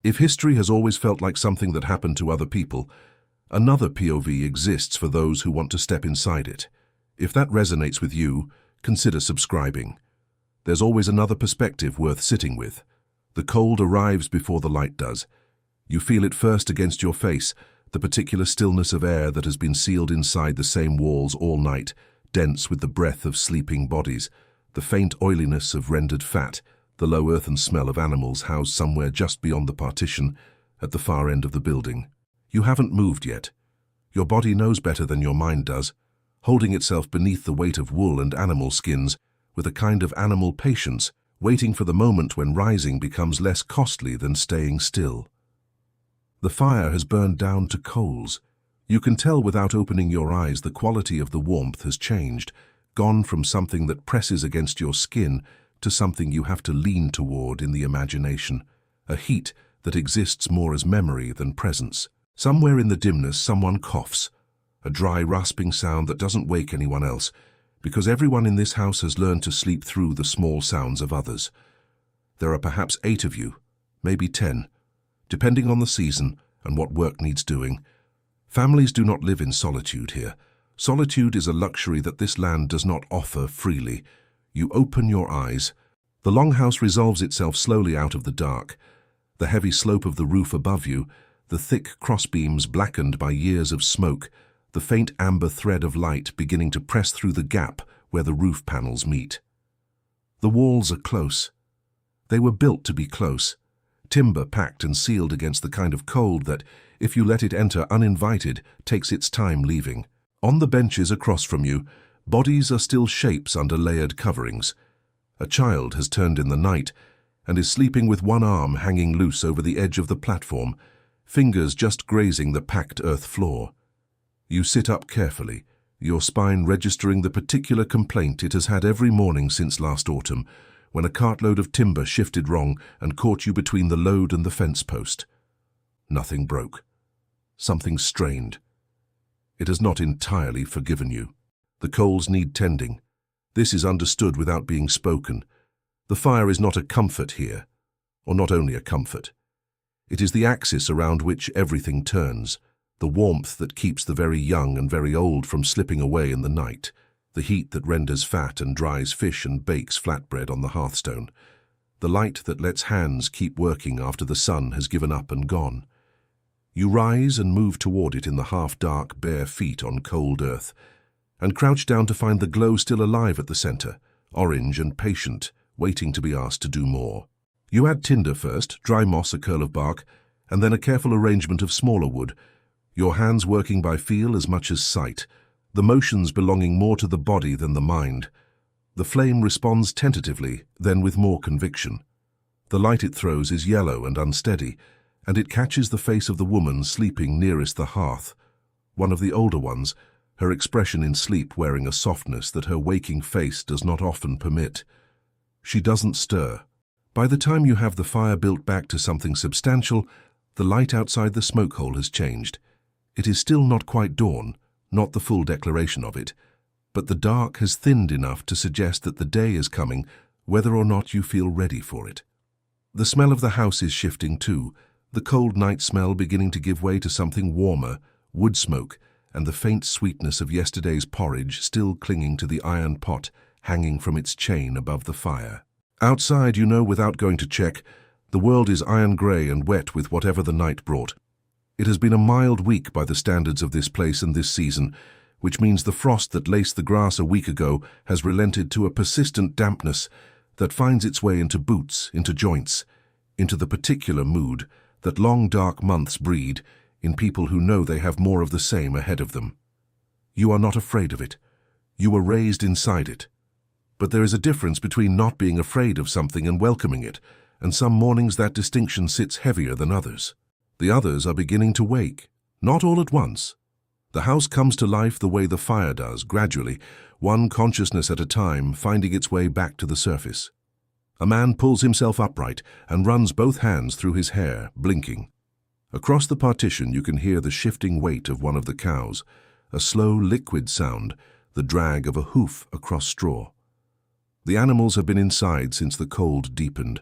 If history has always felt like something that happened to other people, another POV exists for those who want to step inside it. If that resonates with you, consider subscribing. There's always another perspective worth sitting with. The cold arrives before the light does. You feel it first against your face, the particular stillness of air that has been sealed inside the same walls all night, dense with the breath of sleeping bodies, the faint oiliness of rendered fat, the low earthen smell of animals housed somewhere just beyond the partition, at the far end of the building. You haven't moved yet. Your body knows better than your mind does, holding itself beneath the weight of wool and animal skins, with a kind of animal patience, waiting for the moment when rising becomes less costly than staying still. The fire has burned down to coals. You can tell without opening your eyes the quality of the warmth has changed, gone from something that presses against your skin to something you have to lean toward in the imagination, a heat that exists more as memory than presence. Somewhere in the dimness someone coughs, a dry rasping sound that doesn't wake anyone else, because everyone in this house has learned to sleep through the small sounds of others. There are perhaps 8 of you, maybe 10, depending on the season and what work needs doing. Families do not live in solitude here. Solitude is a luxury that this land does not offer freely. You open your eyes. The longhouse resolves itself slowly out of the dark. The heavy slope of the roof above you, the thick crossbeams blackened by years of smoke, the faint amber thread of light beginning to press through the gap where the roof panels meet. The walls are close. They were built to be close. Timber packed and sealed against the kind of cold that, if you let it enter uninvited, takes its time leaving. On the benches across from you, bodies are still shapes under layered coverings. A child has turned in the night and is sleeping with one arm hanging loose over the edge of the platform, fingers just grazing the packed earth floor. You sit up carefully, your spine registering the particular complaint it has had every morning since last autumn, when a cartload of timber shifted wrong and caught you between the load and the fence post. Nothing broke. Something strained. It has not entirely forgiven you. The coals need tending. This is understood without being spoken. The fire is not a comfort here, or not only a comfort. It is the axis around which everything turns, the warmth that keeps the very young and very old from slipping away in the night, the heat that renders fat and dries fish and bakes flatbread on the hearthstone, the light that lets hands keep working after the sun has given up and gone. You rise and move toward it in the half-dark, bare feet on cold earth, and crouch down to find the glow still alive at the center, orange and patient, waiting to be asked to do more. You add tinder first, dry moss, a curl of bark, and then a careful arrangement of smaller wood, your hands working by feel as much as sight, the motions belonging more to the body than the mind. The flame responds tentatively, then with more conviction. The light it throws is yellow and unsteady, and it catches the face of the woman sleeping nearest the hearth, one of the older ones, her expression in sleep wearing a softness that her waking face does not often permit. She doesn't stir. By the time you have the fire built back to something substantial, the light outside the smoke hole has changed. It is still not quite dawn, not the full declaration of it, but the dark has thinned enough to suggest that the day is coming, whether or not you feel ready for it. The smell of the house is shifting too, the cold night smell beginning to give way to something warmer, wood smoke, and the faint sweetness of yesterday's porridge still clinging to the iron pot hanging from its chain above the fire. Outside, you know without going to check, the world is iron-grey and wet with whatever the night brought. It has been a mild week by the standards of this place and this season, which means the frost that laced the grass a week ago has relented to a persistent dampness that finds its way into boots, into joints, into the particular mood that long dark months breed in people who know they have more of the same ahead of them. You are not afraid of it. You were raised inside it. But there is a difference between not being afraid of something and welcoming it, and some mornings that distinction sits heavier than others. The others are beginning to wake, not all at once. The house comes to life the way the fire does, gradually, one consciousness at a time, finding its way back to the surface. A man pulls himself upright and runs both hands through his hair, blinking. Across the partition you can hear the shifting weight of one of the cows, a slow liquid sound, the drag of a hoof across straw. The animals have been inside since the cold deepened.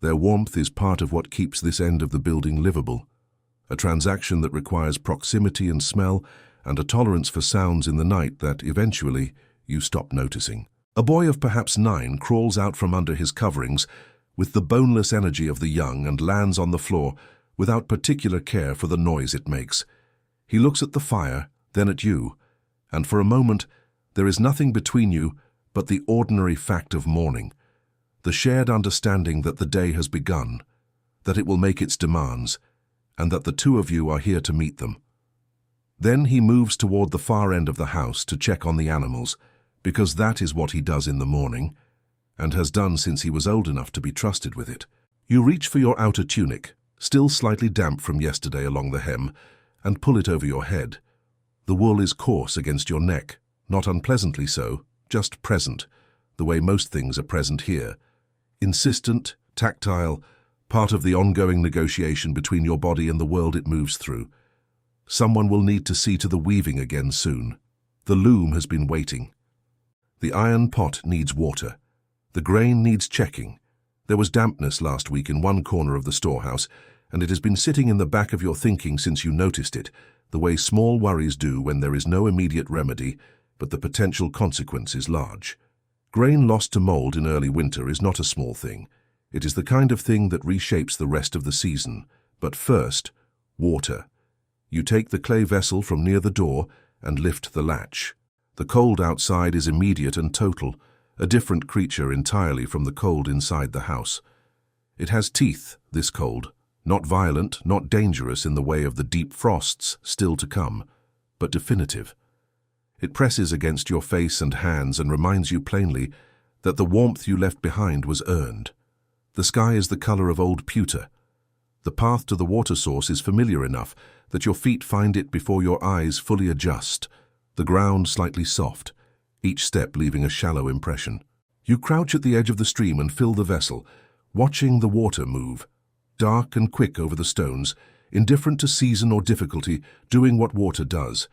Their warmth is part of what keeps this end of the building livable, a transaction that requires proximity and smell and a tolerance for sounds in the night that, eventually, you stop noticing. A boy of perhaps 9 crawls out from under his coverings with the boneless energy of the young and lands on the floor without particular care for the noise it makes. He looks at the fire, then at you, and for a moment there is nothing between you but the ordinary fact of morning, the shared understanding that the day has begun, that it will make its demands, and that the two of you are here to meet them. Then he moves toward the far end of the house to check on the animals, because that is what he does in the morning, and has done since he was old enough to be trusted with it. You reach for your outer tunic, still slightly damp from yesterday along the hem, and pull it over your head. The wool is coarse against your neck, not unpleasantly so, just present, the way most things are present here. Insistent, tactile, part of the ongoing negotiation between your body and the world it moves through. Someone will need to see to the weaving again soon. The loom has been waiting. The iron pot needs water. The grain needs checking. There was dampness last week in one corner of the storehouse, and it has been sitting in the back of your thinking since you noticed it, the way small worries do when there is no immediate remedy, but the potential consequence is large. Grain lost to mold in early winter is not a small thing. It is the kind of thing that reshapes the rest of the season. But first, water. You take the clay vessel from near the door and lift the latch. The cold outside is immediate and total, a different creature entirely from the cold inside the house. It has teeth, this cold, not violent, not dangerous in the way of the deep frosts still to come, but definitive. It presses against your face and hands and reminds you plainly that the warmth you left behind was earned. The sky is the color of old pewter. The path to the water source is familiar enough that your feet find it before your eyes fully adjust, the ground slightly soft, each step leaving a shallow impression. You crouch at the edge of the stream and fill the vessel, watching the water move, dark and quick over the stones, indifferent to season or difficulty, doing what water does.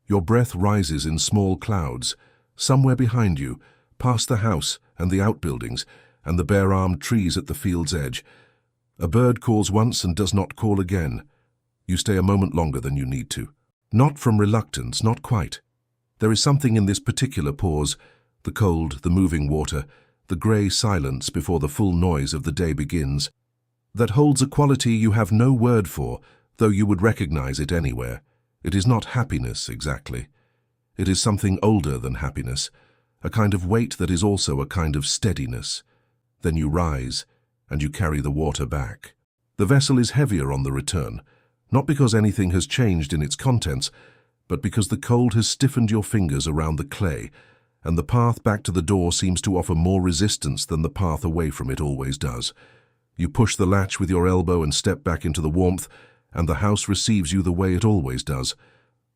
Your breath rises in small clouds, somewhere behind you, past the house and the outbuildings and the bare-armed trees at the field's edge. A bird calls once and does not call again. You stay a moment longer than you need to. Not from reluctance, not quite. There is something in this particular pause, the cold, the moving water, the grey silence before the full noise of the day begins, that holds a quality you have no word for, though you would recognize it anywhere. It is not happiness, exactly. It is something older than happiness, a kind of weight that is also a kind of steadiness. Then you rise, and you carry the water back. The vessel is heavier on the return, not because anything has changed in its contents, but because the cold has stiffened your fingers around the clay, and the path back to the door seems to offer more resistance than the path away from it always does. You push the latch with your elbow and step back into the warmth, and the house receives you the way it always does.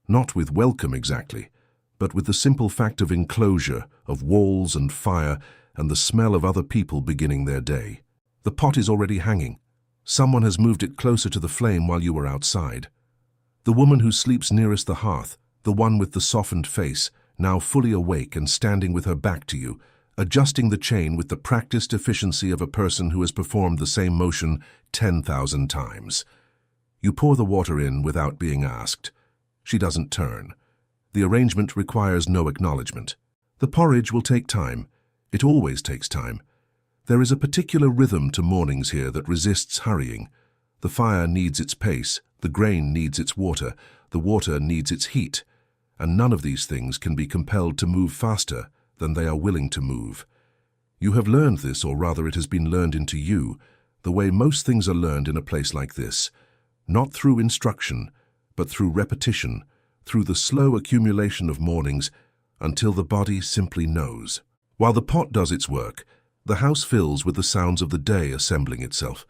Not with welcome exactly, but with the simple fact of enclosure, of walls and fire, and the smell of other people beginning their day. The pot is already hanging. Someone has moved it closer to the flame while you were outside. The woman who sleeps nearest the hearth, the one with the softened face, now fully awake and standing with her back to you, adjusting the chain with the practiced efficiency of a person who has performed the same motion 10,000 times. You pour the water in without being asked. She doesn't turn. The arrangement requires no acknowledgement. The porridge will take time. It always takes time. There is a particular rhythm to mornings here that resists hurrying. The fire needs its pace, the grain needs its water, the water needs its heat, and none of these things can be compelled to move faster than they are willing to move. You have learned this, or rather it has been learned into you, the way most things are learned in a place like this, not through instruction, but through repetition, through the slow accumulation of mornings, until the body simply knows. While the pot does its work, the house fills with the sounds of the day assembling itself.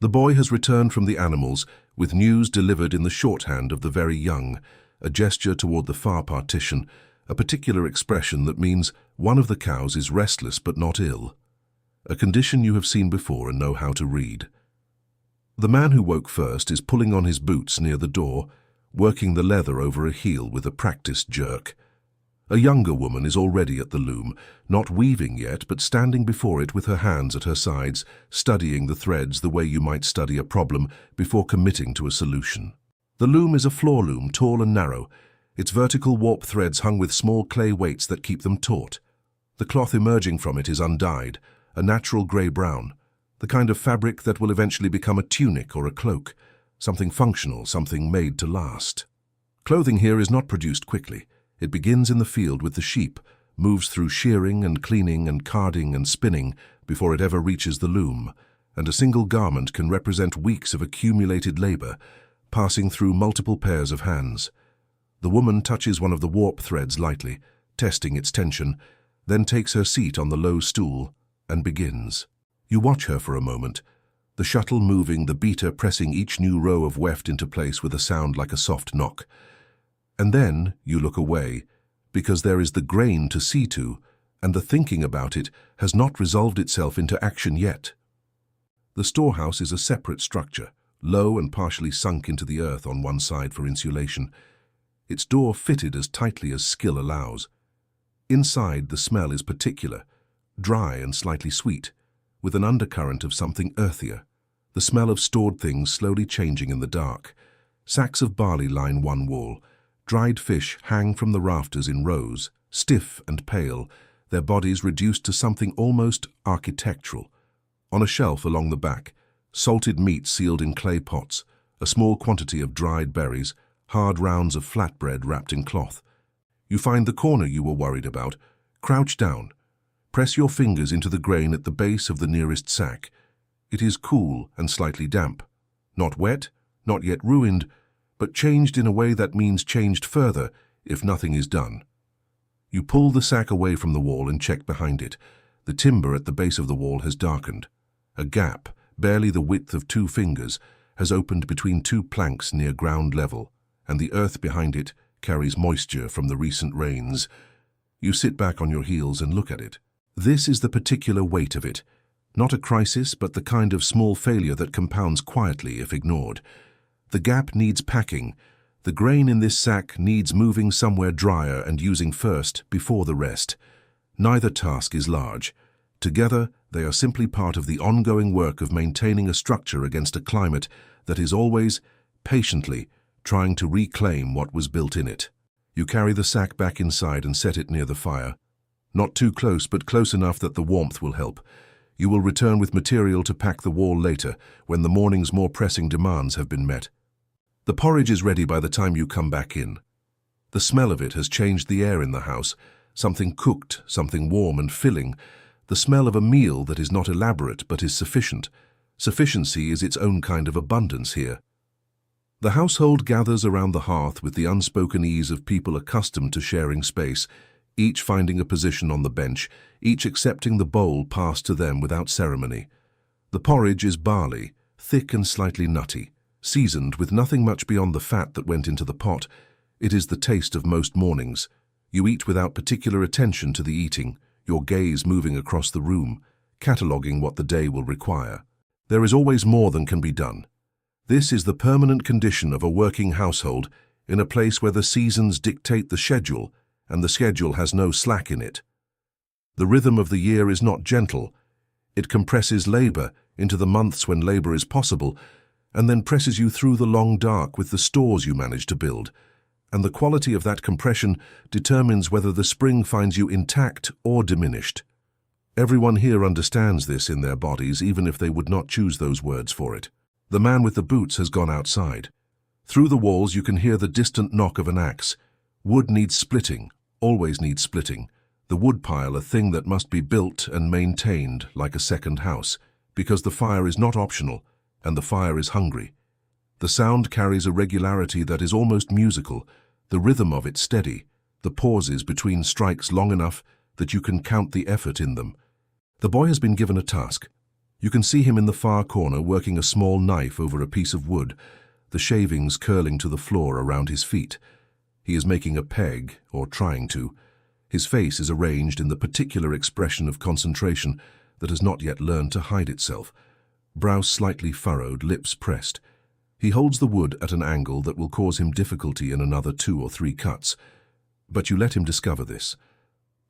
The boy has returned from the animals with news delivered in the shorthand of the very young, a gesture toward the far partition, a particular expression that means one of the cows is restless but not ill, a condition you have seen before and know how to read. The man who woke first is pulling on his boots near the door, working the leather over a heel with a practiced jerk. A younger woman is already at the loom, not weaving yet, but standing before it with her hands at her sides, studying the threads the way you might study a problem before committing to a solution. The loom is a floor loom, tall and narrow, its vertical warp threads hung with small clay weights that keep them taut. The cloth emerging from it is undyed, a natural grey-brown, the kind of fabric that will eventually become a tunic or a cloak, something functional, something made to last. Clothing here is not produced quickly. It begins in the field with the sheep, moves through shearing and cleaning and carding and spinning before it ever reaches the loom, and a single garment can represent weeks of accumulated labor, passing through multiple pairs of hands. The woman touches one of the warp threads lightly, testing its tension, then takes her seat on the low stool and begins. You watch her for a moment, the shuttle moving, the beater pressing each new row of weft into place with a sound like a soft knock. And then you look away, because there is the grain to see to, and the thinking about it has not resolved itself into action yet. The storehouse is a separate structure, low and partially sunk into the earth on one side for insulation, its door fitted as tightly as skill allows. Inside, the smell is particular, dry and slightly sweet, with an undercurrent of something earthier, the smell of stored things slowly changing in the dark. Sacks of barley line one wall. Dried fish hang from the rafters in rows, stiff and pale, their bodies reduced to something almost architectural. On a shelf along the back, salted meat sealed in clay pots, a small quantity of dried berries, hard rounds of flatbread wrapped in cloth. You find the corner you were worried about. Crouch down. Press your fingers into the grain at the base of the nearest sack. It is cool and slightly damp. Not wet, not yet ruined, but changed in a way that means changed further if nothing is done. You pull the sack away from the wall and check behind it. The timber at the base of the wall has darkened. A gap, barely the width of 2 fingers, has opened between 2 planks near ground level, and the earth behind it carries moisture from the recent rains. You sit back on your heels and look at it. This is the particular weight of it. Not a crisis, but the kind of small failure that compounds quietly if ignored. The gap needs packing. The grain in this sack needs moving somewhere drier and using first before the rest. Neither task is large. Together, they are simply part of the ongoing work of maintaining a structure against a climate that is always, patiently, trying to reclaim what was built in it. You carry the sack back inside and set it near the fire. Not too close, but close enough that the warmth will help. You will return with material to pack the wall later, when the morning's more pressing demands have been met. The porridge is ready by the time you come back in. The smell of it has changed the air in the house, something cooked, something warm and filling, the smell of a meal that is not elaborate but is sufficient. Sufficiency is its own kind of abundance here. The household gathers around the hearth with the unspoken ease of people accustomed to sharing space, each finding a position on the bench, each accepting the bowl passed to them without ceremony. The porridge is barley, thick and slightly nutty. Seasoned with nothing much beyond the fat that went into the pot. It is the taste of most mornings. You eat without particular attention to the eating, your gaze moving across the room, cataloguing what the day will require. There is always more than can be done. This is the permanent condition of a working household in a place where the seasons dictate the schedule and the schedule has no slack in it. The rhythm of the year is not gentle. It compresses labor into the months when labor is possible, and then presses you through the long dark with the stores you manage to build. And the quality of that compression determines whether the spring finds you intact or diminished. Everyone here understands this in their bodies, even if they would not choose those words for it. The man with the boots has gone outside. Through the walls you can hear the distant knock of an axe. Wood needs splitting, always needs splitting. The woodpile, a thing that must be built and maintained like a second house, because the fire is not optional, and the fire is hungry. The sound carries a regularity that is almost musical, the rhythm of it steady, the pauses between strikes long enough that you can count the effort in them. The boy has been given a task. You can see him in the far corner working a small knife over a piece of wood, the shavings curling to the floor around his feet. He is making a peg, or trying to. His face is arranged in the particular expression of concentration that has not yet learned to hide itself. Brow slightly furrowed, lips pressed. He holds the wood at an angle that will cause him difficulty in another 2 or 3 cuts. But you let him discover this.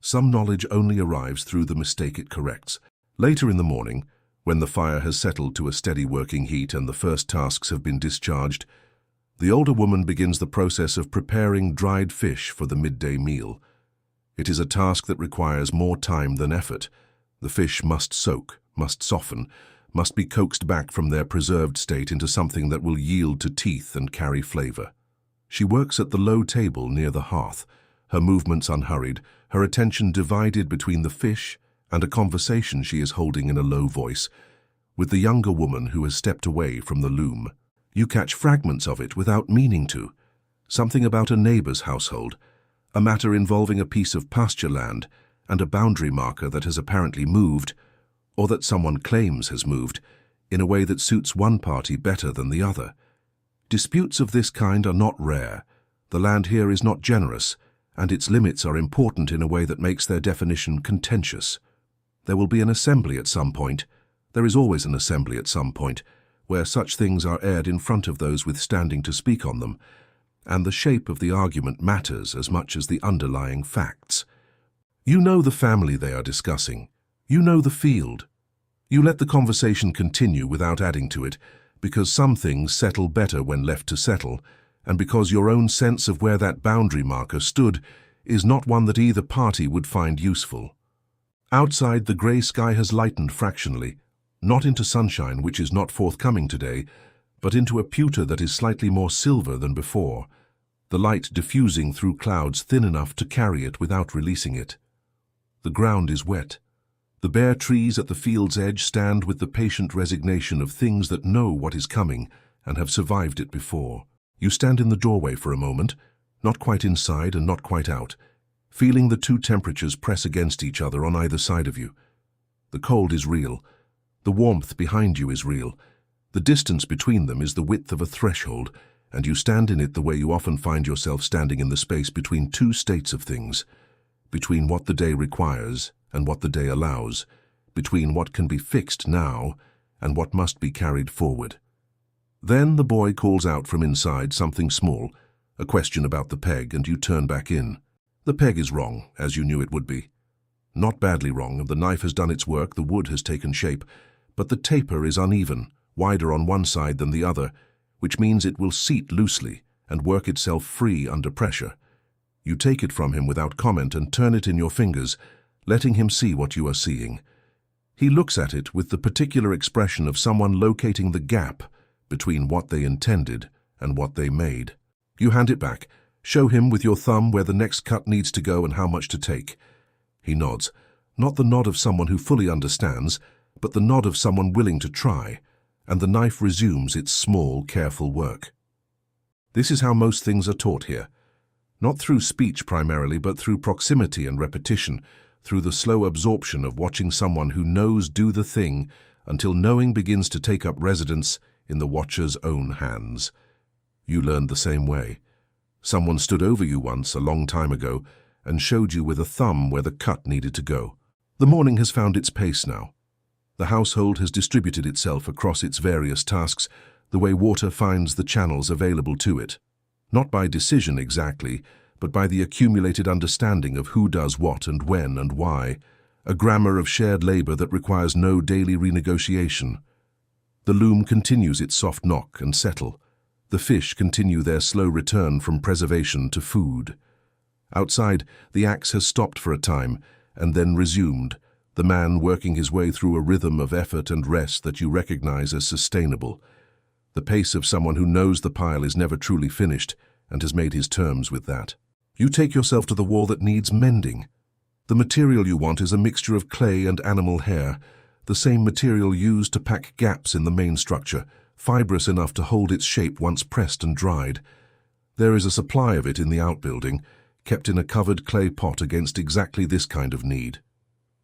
Some knowledge only arrives through the mistake it corrects. Later in the morning, when the fire has settled to a steady working heat and the first tasks have been discharged, the older woman begins the process of preparing dried fish for the midday meal. It is a task that requires more time than effort. The fish must soak, must soften, must be coaxed back from their preserved state into something that will yield to teeth and carry flavor. She works at the low table near the hearth, her movements unhurried, her attention divided between the fish and a conversation she is holding in a low voice with the younger woman who has stepped away from the loom. You catch fragments of it without meaning to. Something about a neighbor's household, a matter involving a piece of pasture land and a boundary marker that has apparently moved, or that someone claims has moved, in a way that suits one party better than the other. Disputes of this kind are not rare. The land here is not generous, and its limits are important in a way that makes their definition contentious. There will be an assembly at some point. There is always an assembly at some point, where such things are aired in front of those with standing to speak on them, and the shape of the argument matters as much as the underlying facts. You know the family they are discussing. You know the field. You let the conversation continue without adding to it, because some things settle better when left to settle, and because your own sense of where that boundary marker stood is not one that either party would find useful. Outside, the grey sky has lightened fractionally, not into sunshine, which is not forthcoming today, but into a pewter that is slightly more silver than before, the light diffusing through clouds thin enough to carry it without releasing it. The ground is wet. The bare trees at the field's edge stand with the patient resignation of things that know what is coming and have survived it before. You stand in the doorway for a moment, not quite inside and not quite out, feeling the two temperatures press against each other on either side of you. The cold is real. The warmth behind you is real. The distance between them is the width of a threshold, and you stand in it the way you often find yourself standing in the space between two states of things, between what the day requires and what the day allows, between what can be fixed now and what must be carried forward. Then the boy calls out from inside something small, a question about the peg, and you turn back in. The peg is wrong, as you knew it would be. Not badly wrong, the knife has done its work, the wood has taken shape, but the taper is uneven, wider on one side than the other, which means it will seat loosely and work itself free under pressure. You take it from him without comment and turn it in your fingers, letting him see what you are seeing. He looks at it with the particular expression of someone locating the gap between what they intended and what they made. You hand it back, show him with your thumb where the next cut needs to go and how much to take. He nods, not the nod of someone who fully understands, but the nod of someone willing to try, and the knife resumes its small, careful work. This is how most things are taught here. Not through speech primarily, but through proximity and repetition, through the slow absorption of watching someone who knows do the thing until knowing begins to take up residence in the watcher's own hands. You learned the same way. Someone stood over you once, a long time ago, and showed you with a thumb where the cut needed to go. The morning has found its pace now. The household has distributed itself across its various tasks, the way water finds the channels available to it. Not by decision exactly, but by the accumulated understanding of who does what and when and why, a grammar of shared labor that requires no daily renegotiation. The loom continues its soft knock and settle. The fish continue their slow return from preservation to food. Outside, the axe has stopped for a time and then resumed, the man working his way through a rhythm of effort and rest that you recognize as sustainable, the pace of someone who knows the pile is never truly finished and has made his terms with that. You take yourself to the wall that needs mending. The material you want is a mixture of clay and animal hair, the same material used to pack gaps in the main structure, fibrous enough to hold its shape once pressed and dried. There is a supply of it in the outbuilding, kept in a covered clay pot against exactly this kind of need.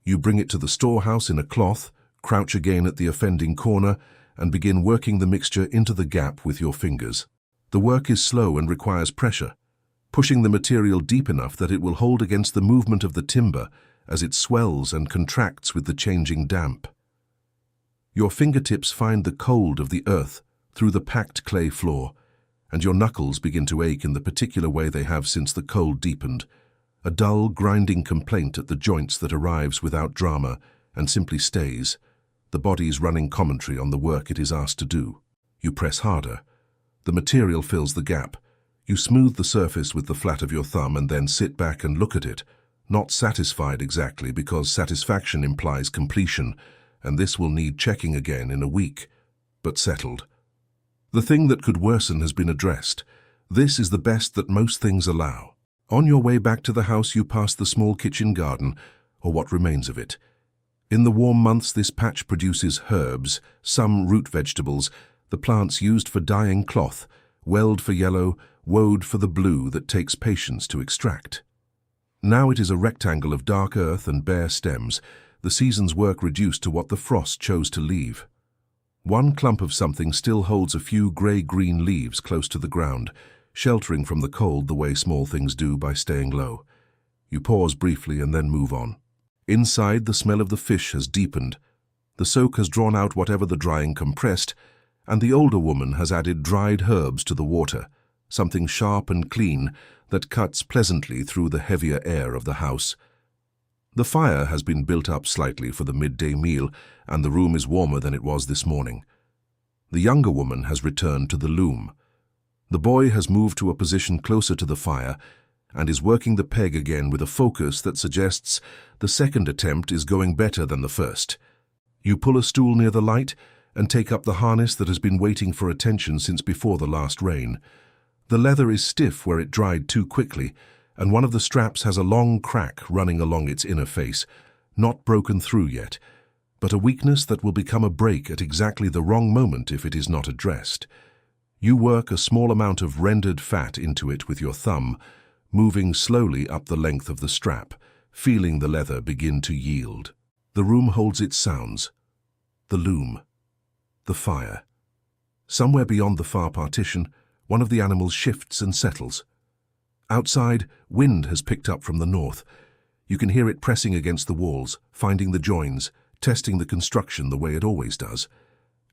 You bring it to the storehouse in a cloth, crouch again at the offending corner, and begin working the mixture into the gap with your fingers. The work is slow and requires pressure, pushing the material deep enough that it will hold against the movement of the timber as it swells and contracts with the changing damp. Your fingertips find the cold of the earth through the packed clay floor, and your knuckles begin to ache in the particular way they have since the cold deepened, A dull, grinding complaint at the joints that arrives without drama and simply stays, the body's running commentary on the work it is asked to do. You press harder. The material fills the gap. You smooth the surface with the flat of your thumb and then sit back and look at it, not satisfied exactly because satisfaction implies completion, and this will need checking again in a week, but settled. The thing that could worsen has been addressed. This is the best that most things allow. On your way back to the house, you pass the small kitchen garden, or what remains of it. In the warm months, this patch produces herbs, some root vegetables, the plants used for dyeing cloth, weld for yellow, woad for the blue that takes patience to extract. Now it is a rectangle of dark earth and bare stems, the season's work reduced to what the frost chose to leave. One clump of something still holds a few grey-green leaves close to the ground, sheltering from the cold the way small things do by staying low. You pause briefly and then move on. Inside, the smell of the fish has deepened. The soak has drawn out whatever the drying compressed, and the older woman has added dried herbs to the water, something sharp and clean that cuts pleasantly through the heavier air of the house. The fire has been built up slightly for the midday meal, and the room is warmer than it was this morning. The younger woman has returned to the loom. The boy has moved to a position closer to the fire and is working the peg again with a focus that suggests the second attempt is going better than the first. You pull a stool near the light and take up the harness that has been waiting for attention since before the last rain. The leather is stiff where it dried too quickly, and one of the straps has a long crack running along its inner face, not broken through yet, but a weakness that will become a break at exactly the wrong moment if it is not addressed. You work a small amount of rendered fat into it with your thumb, moving slowly up the length of the strap, feeling the leather begin to yield. The room holds its sounds. The loom. The fire. Somewhere beyond the far partition, one of the animals shifts and settles. Outside, wind has picked up from the north. You can hear it pressing against the walls, finding the joins, testing the construction the way it always does.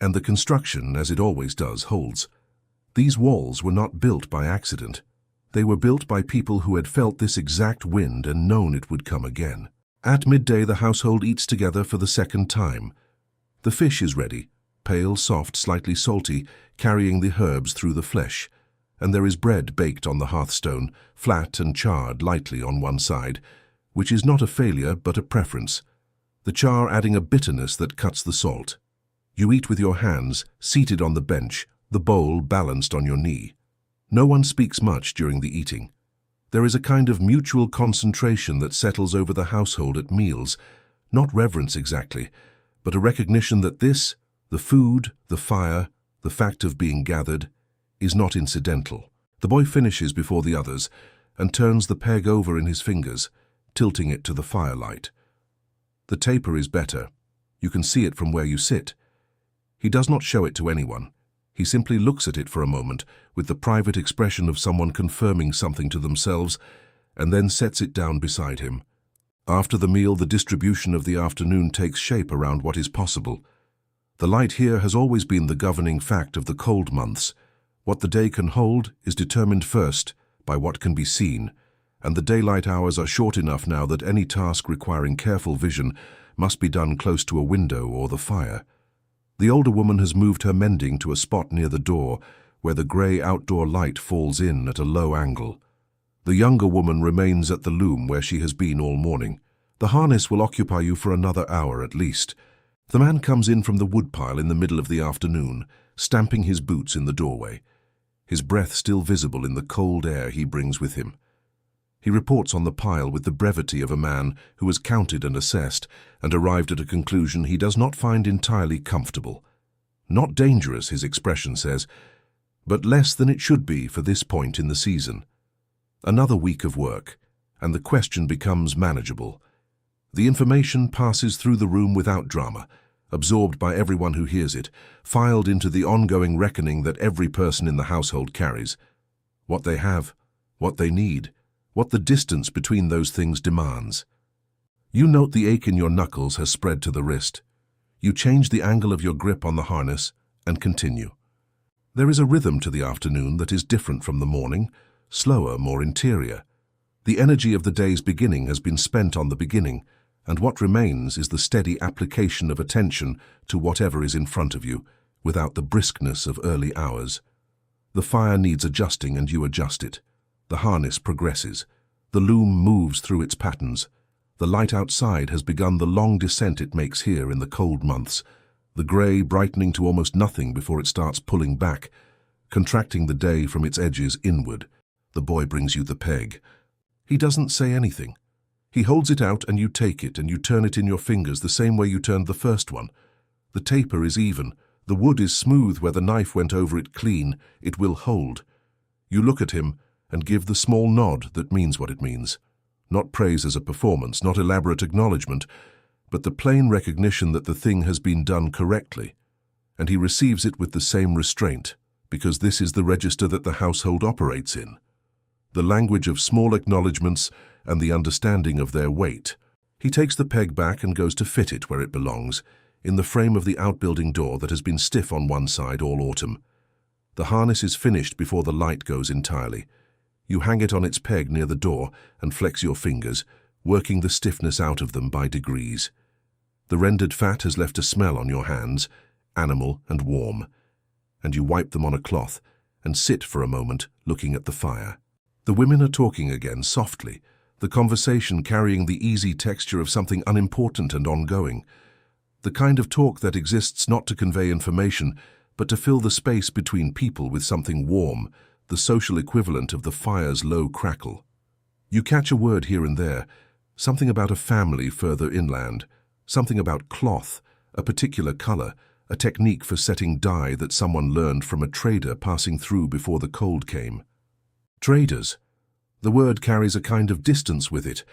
And the construction, as it always does, holds. These walls were not built by accident. They were built by people who had felt this exact wind and known it would come again. At midday, the household eats together for the second time. The fish is ready, pale, soft, slightly salty, carrying the herbs through the flesh. And there is bread baked on the hearthstone, flat and charred lightly on one side, which is not a failure but a preference, the char adding a bitterness that cuts the salt. You eat with your hands, seated on the bench, the bowl balanced on your knee. No one speaks much during the eating. There is a kind of mutual concentration that settles over the household at meals, not reverence exactly, but a recognition that this, the food, the fire, the fact of being gathered, is not incidental. The boy finishes before the others and turns the peg over in his fingers, tilting it to the firelight. The taper is better. You can see it from where you sit. He does not show it to anyone. He simply looks at it for a moment with the private expression of someone confirming something to themselves and then sets it down beside him. After the meal, the distribution of the afternoon takes shape around what is possible. The light here has always been the governing fact of the cold months. What the day can hold is determined first by what can be seen, and the daylight hours are short enough now that any task requiring careful vision must be done close to a window or the fire. The older woman has moved her mending to a spot near the door where the grey outdoor light falls in at a low angle. The younger woman remains at the loom where she has been all morning. The harness will occupy you for another hour at least. The man comes in from the woodpile in the middle of the afternoon, stamping his boots in the doorway, his breath still visible in the cold air he brings with him. He reports on the pile with the brevity of a man who has counted and assessed and arrived at a conclusion he does not find entirely comfortable. Not dangerous, his expression says, but less than it should be for this point in the season. Another week of work, and the question becomes manageable. The information passes through the room without drama, absorbed by everyone who hears it, filed into the ongoing reckoning that every person in the household carries. What they have, what they need, what the distance between those things demands. You note the ache in your knuckles has spread to the wrist. You change the angle of your grip on the harness and continue. There is a rhythm to the afternoon that is different from the morning, slower, more interior. The energy of the day's beginning has been spent on the beginning, and what remains is the steady application of attention to whatever is in front of you, without the briskness of early hours. The fire needs adjusting and you adjust it. The harness progresses. The loom moves through its patterns. The light outside has begun the long descent it makes here in the cold months, the grey brightening to almost nothing before it starts pulling back, contracting the day from its edges inward. The boy brings you the peg. He doesn't say anything. He holds it out and you take it and you turn it in your fingers the same way you turned the first one. The taper is even. The wood is smooth where the knife went over it clean. It will hold. You look at him and give the small nod that means what it means. Not praise as a performance, not elaborate acknowledgement, but the plain recognition that the thing has been done correctly. And he receives it with the same restraint, because this is the register that the household operates in. The language of small acknowledgements and the understanding of their weight. He takes the peg back and goes to fit it where it belongs, in the frame of the outbuilding door that has been stiff on one side all autumn. The harness is finished before the light goes entirely. You hang it on its peg near the door and flex your fingers, working the stiffness out of them by degrees. The rendered fat has left a smell on your hands, animal and warm, and you wipe them on a cloth and sit for a moment looking at the fire. The women are talking again softly, the conversation carrying the easy texture of something unimportant and ongoing. The kind of talk that exists not to convey information, but to fill the space between people with something warm, the social equivalent of the fire's low crackle. You catch a word here and there, something about a family further inland, something about cloth, a particular color, a technique for setting dye that someone learned from a trader passing through before the cold came. Traders. The word carries a kind of distance with it.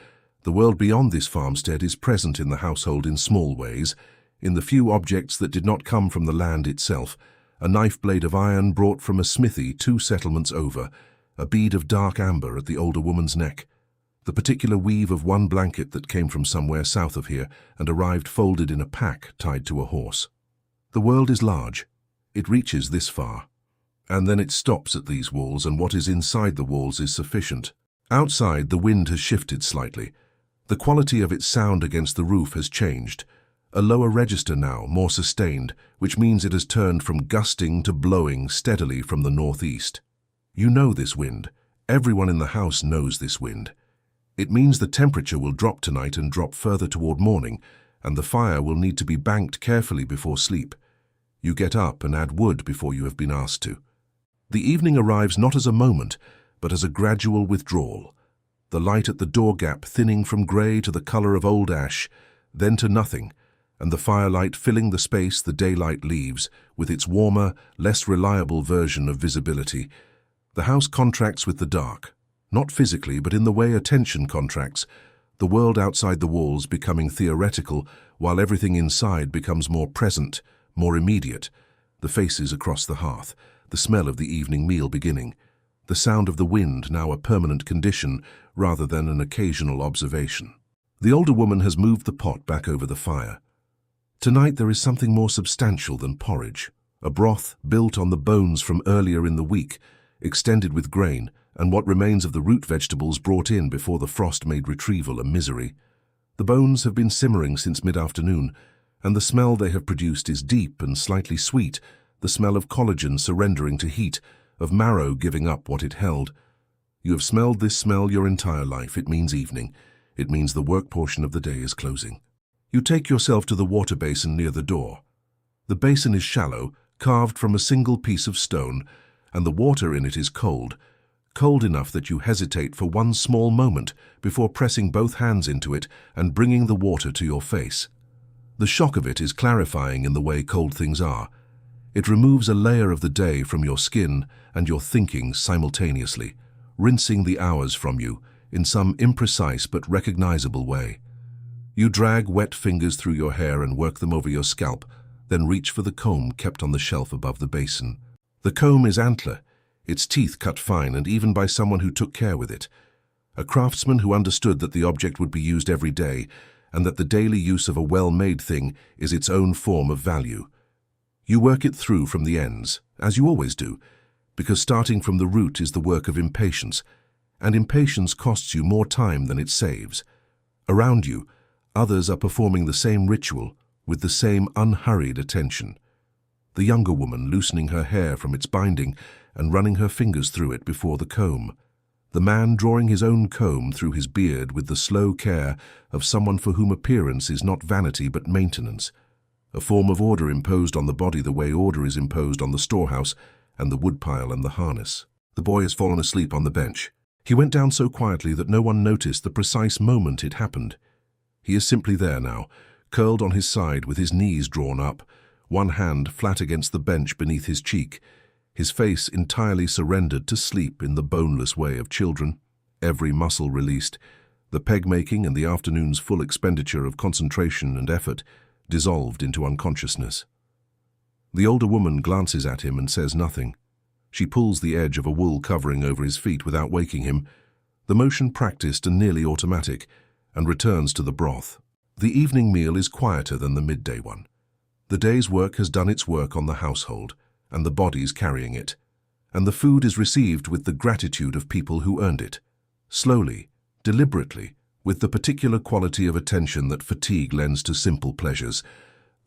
The world beyond this farmstead is present in the household in small ways, in the few objects that did not come from the land itself, a knife blade of iron brought from a smithy 2 settlements over, a bead of dark amber at the older woman's neck, the particular weave of one blanket that came from somewhere south of here and arrived folded in a pack tied to a horse. The world is large. It reaches this far. And then it stops at these walls, and what is inside the walls is sufficient. Outside, the wind has shifted slightly. The quality of its sound against the roof has changed. A lower register now, more sustained, which means it has turned from gusting to blowing steadily from the northeast. You know this wind. Everyone in the house knows this wind. It means the temperature will drop tonight and drop further toward morning, and the fire will need to be banked carefully before sleep. You get up and add wood before you have been asked to. The evening arrives not as a moment, but as a gradual withdrawal. The light at the door gap thinning from grey to the colour of old ash, then to nothing, and the firelight filling the space the daylight leaves with its warmer, less reliable version of visibility. The house contracts with the dark, not physically, but in the way attention contracts, the world outside the walls becoming theoretical, while everything inside becomes more present, more immediate. The faces across the hearth, the smell of the evening meal beginning, the sound of the wind now a permanent condition rather than an occasional observation. The older woman has moved the pot back over the fire. Tonight there is something more substantial than porridge, a broth built on the bones from earlier in the week, extended with grain, and what remains of the root vegetables brought in before the frost made retrieval a misery. The bones have been simmering since mid-afternoon, and the smell they have produced is deep and slightly sweet, the smell of collagen surrendering to heat, of marrow giving up what it held. You have smelled this smell your entire life. It means evening. It means the work portion of the day is closing. You take yourself to the water basin near the door. The basin is shallow, carved from a single piece of stone, and the water in it is cold, cold enough that you hesitate for one small moment before pressing both hands into it and bringing the water to your face. The shock of it is clarifying in the way cold things are. It removes a layer of the day from your skin and your thinking simultaneously, rinsing the hours from you in some imprecise but recognizable way. You drag wet fingers through your hair and work them over your scalp, then reach for the comb kept on the shelf above the basin. The comb is antler, its teeth cut fine and even by someone who took care with it. A craftsman who understood that the object would be used every day and that the daily use of a well-made thing is its own form of value. You work it through from the ends, as you always do, because starting from the root is the work of impatience, and impatience costs you more time than it saves. Around you, others are performing the same ritual with the same unhurried attention. The younger woman loosening her hair from its binding and running her fingers through it before the comb. The man drawing his own comb through his beard with the slow care of someone for whom appearance is not vanity but maintenance, a form of order imposed on the body the way order is imposed on the storehouse and the woodpile and the harness. The boy has fallen asleep on the bench. He went down so quietly that no one noticed the precise moment it happened. He is simply there now, curled on his side with his knees drawn up, one hand flat against the bench beneath his cheek, his face entirely surrendered to sleep in the boneless way of children, every muscle released, the peg-making and the afternoon's full expenditure of concentration and effort dissolved into unconsciousness. The older woman glances at him and says nothing. She pulls the edge of a wool covering over his feet without waking him, the motion practiced and nearly automatic, and returns to the broth. The evening meal is quieter than the midday one. The day's work has done its work on the household, and the bodies carrying it, and the food is received with the gratitude of people who earned it, slowly, deliberately, with the particular quality of attention that fatigue lends to simple pleasures.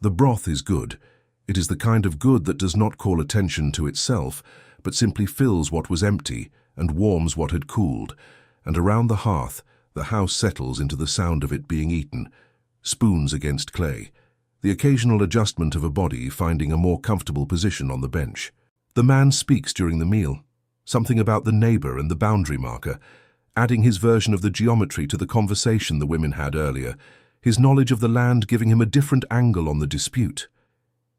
The broth is good. It is the kind of good that does not call attention to itself, but simply fills what was empty and warms what had cooled, and around the hearth the house settles into the sound of it being eaten, spoons against clay, the occasional adjustment of a body finding a more comfortable position on the bench. The man speaks during the meal, something about the neighbor and the boundary marker, adding his version of the geometry to the conversation the women had earlier, his knowledge of the land giving him a different angle on the dispute.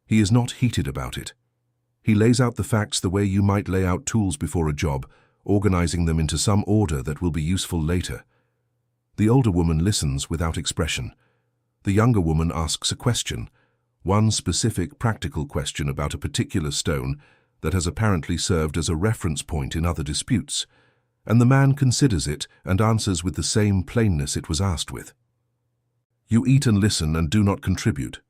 He is not heated about it. He lays out the facts the way you might lay out tools before a job, organizing them into some order that will be useful later. The older woman listens without expression. The younger woman asks a question, one specific practical question about a particular stone that has apparently served as a reference point in other disputes, and the man considers it and answers with the same plainness it was asked with. You eat and listen and do not contribute,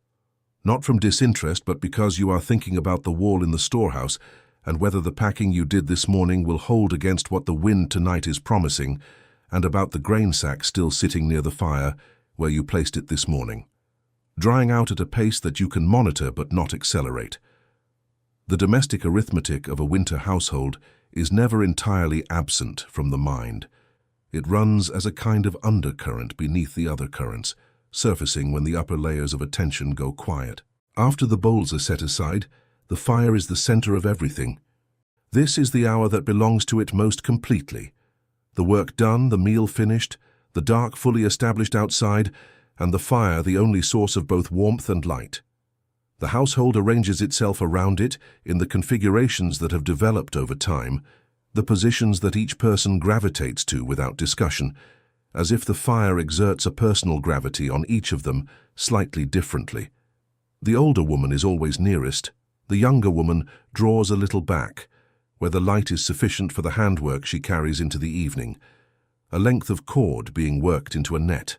not from disinterest but because you are thinking about the wall in the storehouse and whether the packing you did this morning will hold against what the wind tonight is promising, and about the grain sack still sitting near the fire where you placed it this morning, drying out at a pace that you can monitor but not accelerate. The domestic arithmetic of a winter household is never entirely absent from the mind. It runs as a kind of undercurrent beneath the other currents, surfacing when the upper layers of attention go quiet. After the bowls are set aside, the fire is the center of everything. This is the hour that belongs to it most completely. The work done, the meal finished, the dark fully established outside, and the fire the only source of both warmth and light. The household arranges itself around it in the configurations that have developed over time, the positions that each person gravitates to without discussion, as if the fire exerts a personal gravity on each of them slightly differently. The older woman is always nearest. The younger woman draws a little back, where the light is sufficient for the handwork she carries into the evening, a length of cord being worked into a net,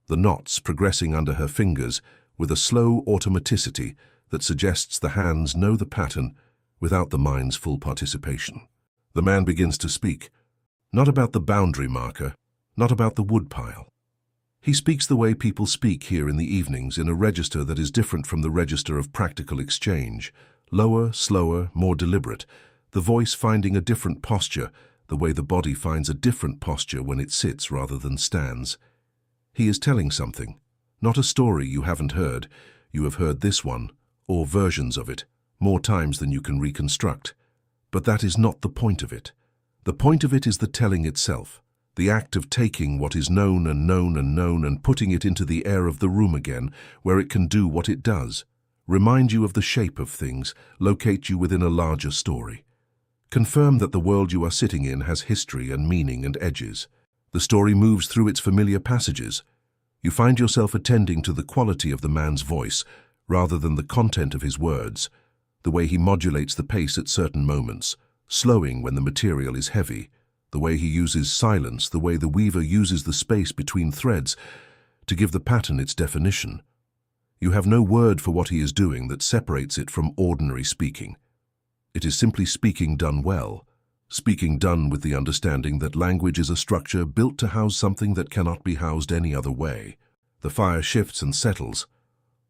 the knots progressing under her fingers with a slow automaticity that suggests the hands know the pattern without the mind's full participation. The man begins to speak, not about the boundary marker, not about the woodpile. He speaks the way people speak here in the evenings, in a register that is different from the register of practical exchange, lower, slower, more deliberate, the voice finding a different posture, the way the body finds a different posture when it sits rather than stands. He is telling something, not a story you haven't heard. You have heard this one, or versions of it, more times than you can reconstruct. But that is not the point of it. The point of it is the telling itself, the act of taking what is known and known and known and putting it into the air of the room again, where it can do what it does, remind you of the shape of things, locate you within a larger story. Confirm that the world you are sitting in has history and meaning and edges. The story moves through its familiar passages. You find yourself attending to the quality of the man's voice rather than the content of his words, the way he modulates the pace at certain moments, slowing when the material is heavy, the way he uses silence, the way the weaver uses the space between threads to give the pattern its definition. You have no word for what he is doing that separates it from ordinary speaking. It is simply speaking done well, speaking done with the understanding that language is a structure built to house something that cannot be housed any other way. The fire shifts and settles.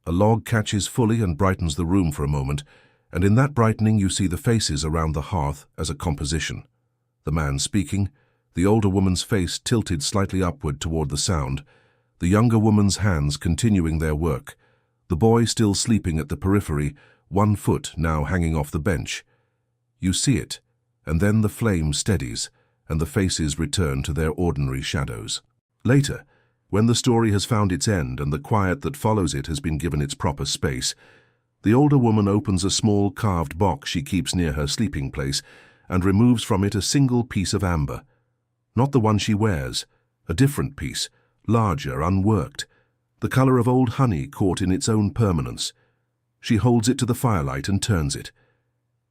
A log catches fully and brightens the room for a moment, and in that brightening you see the faces around the hearth as a composition. The man speaking, the older woman's face tilted slightly upward toward the sound, the younger woman's hands continuing their work, the boy still sleeping at the periphery, one foot now hanging off the bench. You see it, and then the flame steadies, and the faces return to their ordinary shadows. Later, when the story has found its end and the quiet that follows it has been given its proper space, the older woman opens a small carved box she keeps near her sleeping place and removes from it a single piece of amber. Not the one she wears, a different piece, larger, unworked, the color of old honey caught in its own permanence. She holds it to the firelight and turns it.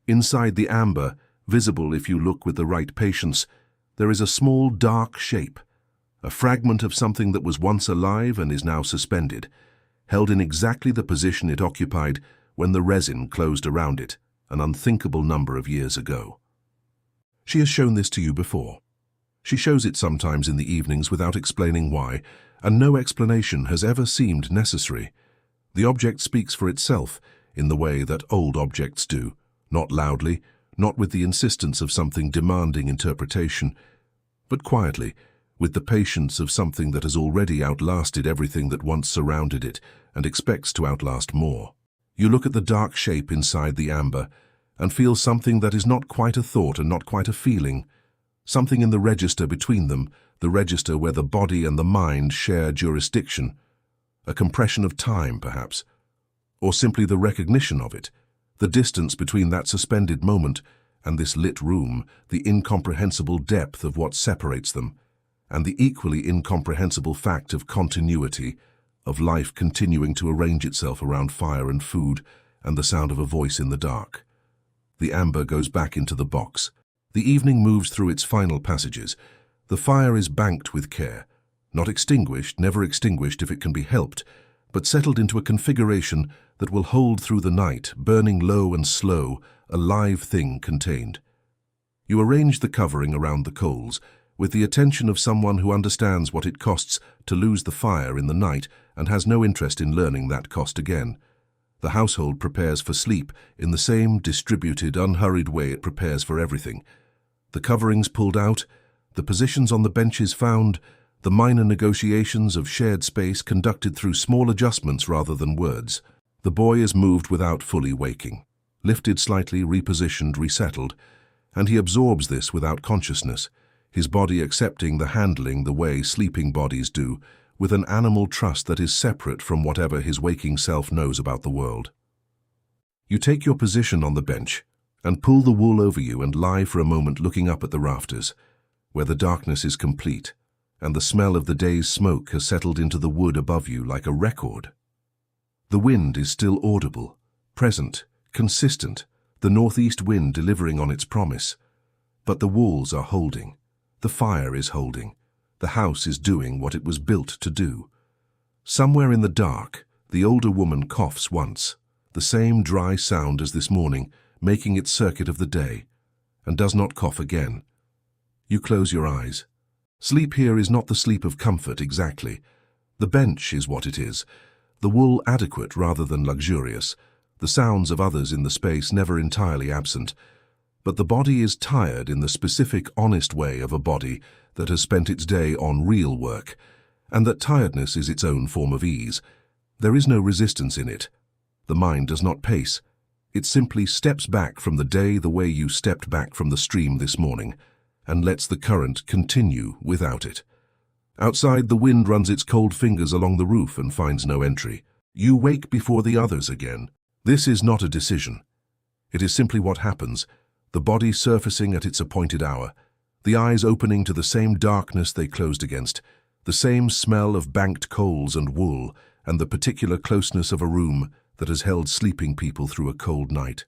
Inside the amber, visible if you look with the right patience, there is a small dark shape, a fragment of something that was once alive and is now suspended, held in exactly the position it occupied when the resin closed around it, an unthinkable number of years ago. She has shown this to you before. She shows it sometimes in the evenings without explaining why, and no explanation has ever seemed necessary. The object speaks for itself in the way that old objects do, not loudly, not with the insistence of something demanding interpretation, but quietly, with the patience of something that has already outlasted everything that once surrounded it and expects to outlast more. You look at the dark shape inside the amber and feel something that is not quite a thought and not quite a feeling, something in the register between them, the register where the body and the mind share jurisdiction, a compression of time, perhaps, or simply the recognition of it, the distance between that suspended moment and this lit room, the incomprehensible depth of what separates them, and the equally incomprehensible fact of continuity, of life continuing to arrange itself around fire and food and the sound of a voice in the dark. The amber goes back into the box. The evening moves through its final passages. The fire is banked with care, not extinguished, never extinguished if it can be helped, but settled into a configuration that will hold through the night, burning low and slow, a live thing contained. You arrange the covering around the coals, with the attention of someone who understands what it costs to lose the fire in the night and has no interest in learning that cost again. The household prepares for sleep in the same distributed, unhurried way it prepares for everything. The coverings pulled out, the positions on the benches found, the minor negotiations of shared space conducted through small adjustments rather than words. The boy is moved without fully waking, lifted slightly, repositioned, resettled, and he absorbs this without consciousness, his body accepting the handling the way sleeping bodies do, with an animal trust that is separate from whatever his waking self knows about the world. You take your position on the bench and pull the wool over you and lie for a moment looking up at the rafters, where the darkness is complete and the smell of the day's smoke has settled into the wood above you like a record. The wind is still audible, present, consistent, the northeast wind delivering on its promise. But the walls are holding, the fire is holding, the house is doing what it was built to do. Somewhere in the dark, the older woman coughs once, the same dry sound as this morning, making its circuit of the day, and does not cough again. You close your eyes. Sleep here is not the sleep of comfort exactly. The bench is what it is, the wool adequate rather than luxurious, the sounds of others in the space never entirely absent. But the body is tired in the specific, honest way of a body that has spent its day on real work, and that tiredness is its own form of ease. There is no resistance in it. The mind does not pace. It simply steps back from the day the way you stepped back from the stream this morning, and lets the current continue without it. Outside, the wind runs its cold fingers along the roof and finds no entry. You wake before the others again. This is not a decision. It is simply what happens, the body surfacing at its appointed hour, the eyes opening to the same darkness they closed against, the same smell of banked coals and wool, and the particular closeness of a room that has held sleeping people through a cold night.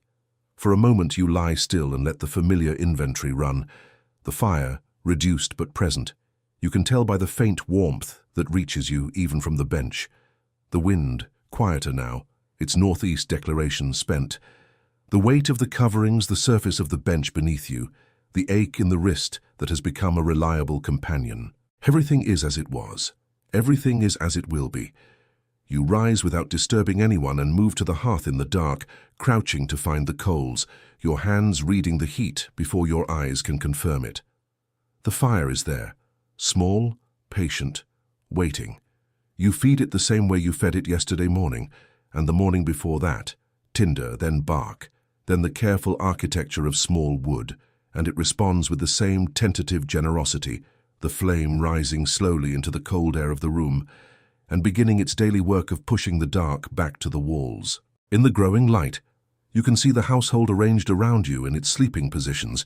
For a moment you lie still and let the familiar inventory run. The fire, reduced but present. You can tell by the faint warmth that reaches you even from the bench. The wind, quieter now, its northeast declaration spent. The weight of the coverings, the surface of the bench beneath you, the ache in the wrist that has become a reliable companion. Everything is as it was. Everything is as it will be. You rise without disturbing anyone and move to the hearth in the dark, crouching to find the coals, your hands reading the heat before your eyes can confirm it. The fire is there, small, patient, waiting. You feed it the same way you fed it yesterday morning, and the morning before that, tinder, then bark, then the careful architecture of small wood, and it responds with the same tentative generosity, the flame rising slowly into the cold air of the room, and beginning its daily work of pushing the dark back to the walls. In the growing light, you can see the household arranged around you in its sleeping positions,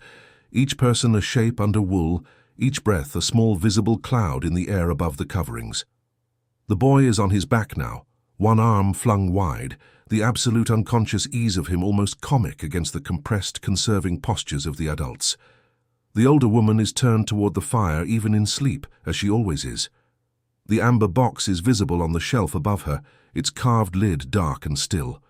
each person a shape under wool, each breath a small visible cloud in the air above the coverings. The boy is on his back now, one arm flung wide, the absolute unconscious ease of him almost comic against the compressed, conserving postures of the adults. The older woman is turned toward the fire even in sleep, as she always is. The amber box is visible on the shelf above her, its carved lid dark and still.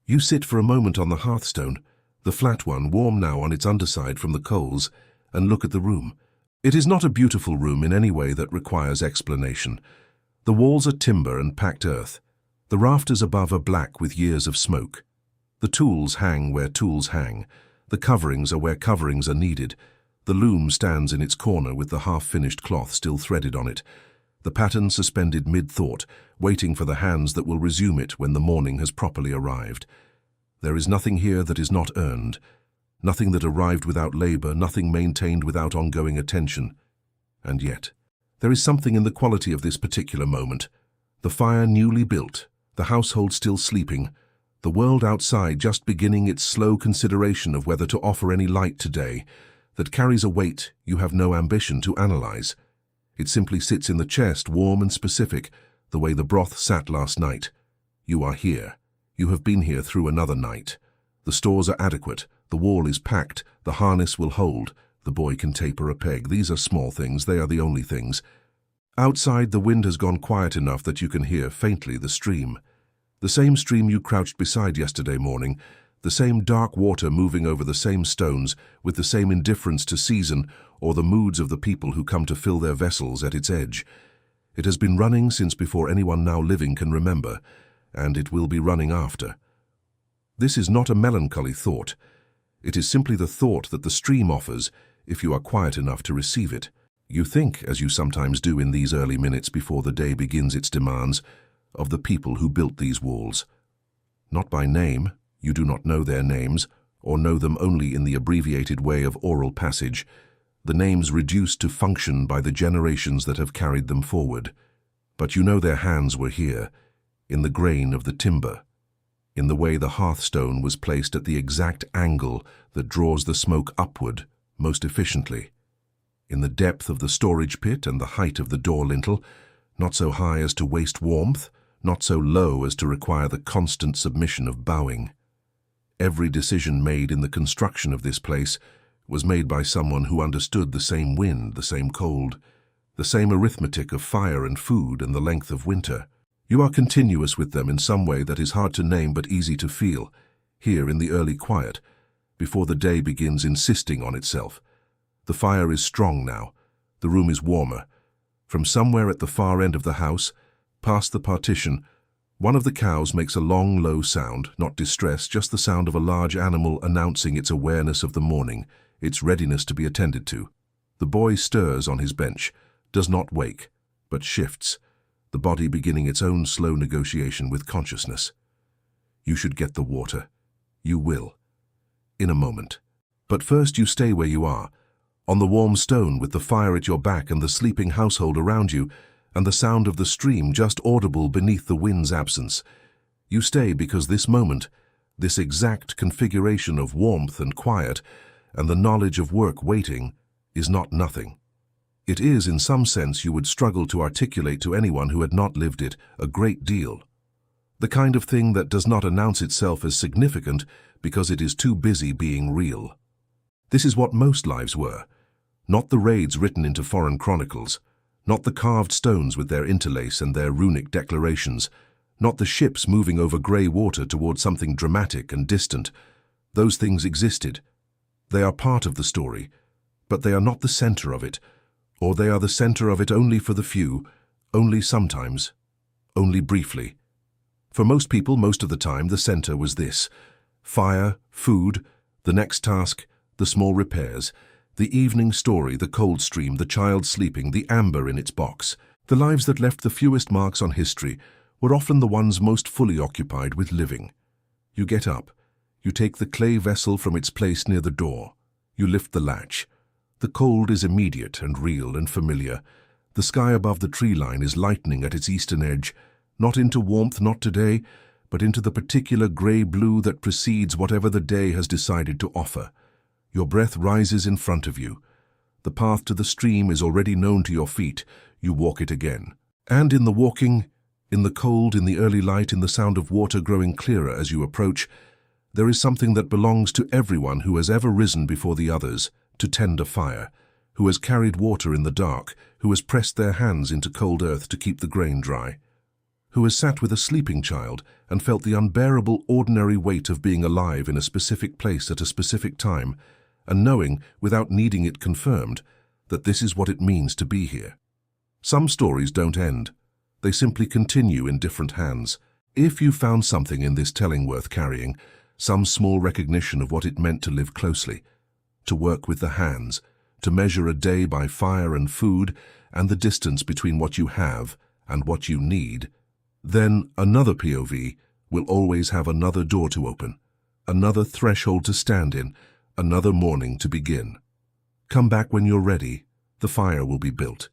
You sit for a moment on the hearthstone, the flat one warm now on its underside from the coals, and look at the room. It is not a beautiful room in any way that requires explanation. The walls are timber and packed earth. The rafters above are black with years of smoke. The tools hang where tools hang. The coverings are where coverings are needed. The loom stands in its corner with the half-finished cloth still threaded on it. The pattern suspended mid-thought, waiting for the hands that will resume it when the morning has properly arrived. There is nothing here that is not earned, nothing that arrived without labor, nothing maintained without ongoing attention. And yet, there is something in the quality of this particular moment. The fire newly built, the household still sleeping, the world outside just beginning its slow consideration of whether to offer any light today, that carries a weight you have no ambition to analyze. It simply sits in the chest, warm and specific, the way the broth sat last night. You are here. You have been here through another night. The stores are adequate. The wall is packed. The harness will hold. The boy can taper a peg. These are small things. They are the only things. Outside, the wind has gone quiet enough that you can hear faintly the stream. The same stream you crouched beside yesterday morning, the same dark water moving over the same stones with the same indifference to season or the moods of the people who come to fill their vessels at its edge. It has been running since before anyone now living can remember, and it will be running after. This is not a melancholy thought. It is simply the thought that the stream offers, if you are quiet enough to receive it. You think, as you sometimes do in these early minutes before the day begins its demands, of the people who built these walls. Not by name, you do not know their names, or know them only in the abbreviated way of oral passage, the names reduced to function by the generations that have carried them forward. But you know their hands were here, in the grain of the timber, in the way the hearthstone was placed at the exact angle that draws the smoke upward most efficiently, in the depth of the storage pit and the height of the door lintel, not so high as to waste warmth, not so low as to require the constant submission of bowing. Every decision made in the construction of this place was made by someone who understood the same wind, the same cold, the same arithmetic of fire and food and the length of winter. You are continuous with them in some way that is hard to name but easy to feel, here in the early quiet, before the day begins insisting on itself. The fire is strong now. The room is warmer. From somewhere at the far end of the house, past the partition, one of the cows makes a long, low sound, not distress, just the sound of a large animal announcing its awareness of the morning, its readiness to be attended to. The boy stirs on his bench, does not wake, but shifts, the body beginning its own slow negotiation with consciousness. You should get the water. You will. In a moment. But first you stay where you are, on the warm stone with the fire at your back and the sleeping household around you, and the sound of the stream just audible beneath the wind's absence. You stay because this moment, this exact configuration of warmth and quiet, and the knowledge of work waiting, is not nothing. It is, in some sense you would struggle to articulate to anyone who had not lived it, a great deal. The kind of thing that does not announce itself as significant because it is too busy being real. This is what most lives were. Not the raids written into foreign chronicles, not the carved stones with their interlace and their runic declarations, not the ships moving over grey water toward something dramatic and distant. Those things existed. They are part of the story, but they are not the center of it, or they are the center of it only for the few, only sometimes, only briefly. For most people, most of the time, the center was this: fire, food, the next task, the small repairs, the evening story, the cold stream, the child sleeping, the amber in its box. The lives that left the fewest marks on history were often the ones most fully occupied with living. You get up. You take the clay vessel from its place near the door. You lift the latch. The cold is immediate and real and familiar. The sky above the tree line is lightening at its eastern edge, not into warmth, not today, but into the particular grey-blue that precedes whatever the day has decided to offer. Your breath rises in front of you. The path to the stream is already known to your feet. You walk it again. And in the walking, in the cold, in the early light, in the sound of water growing clearer as you approach, there is something that belongs to everyone who has ever risen before the others to tend a fire, who has carried water in the dark, who has pressed their hands into cold earth to keep the grain dry, who has sat with a sleeping child and felt the unbearable ordinary weight of being alive in a specific place at a specific time, and knowing, without needing it confirmed, that this is what it means to be here. Some stories don't end. They simply continue in different hands. If you found something in this telling worth carrying, some small recognition of what it meant to live closely, to work with the hands, to measure a day by fire and food and the distance between what you have and what you need, then another POV will always have another door to open, another threshold to stand in, another morning to begin. Come back when you're ready. The fire will be built.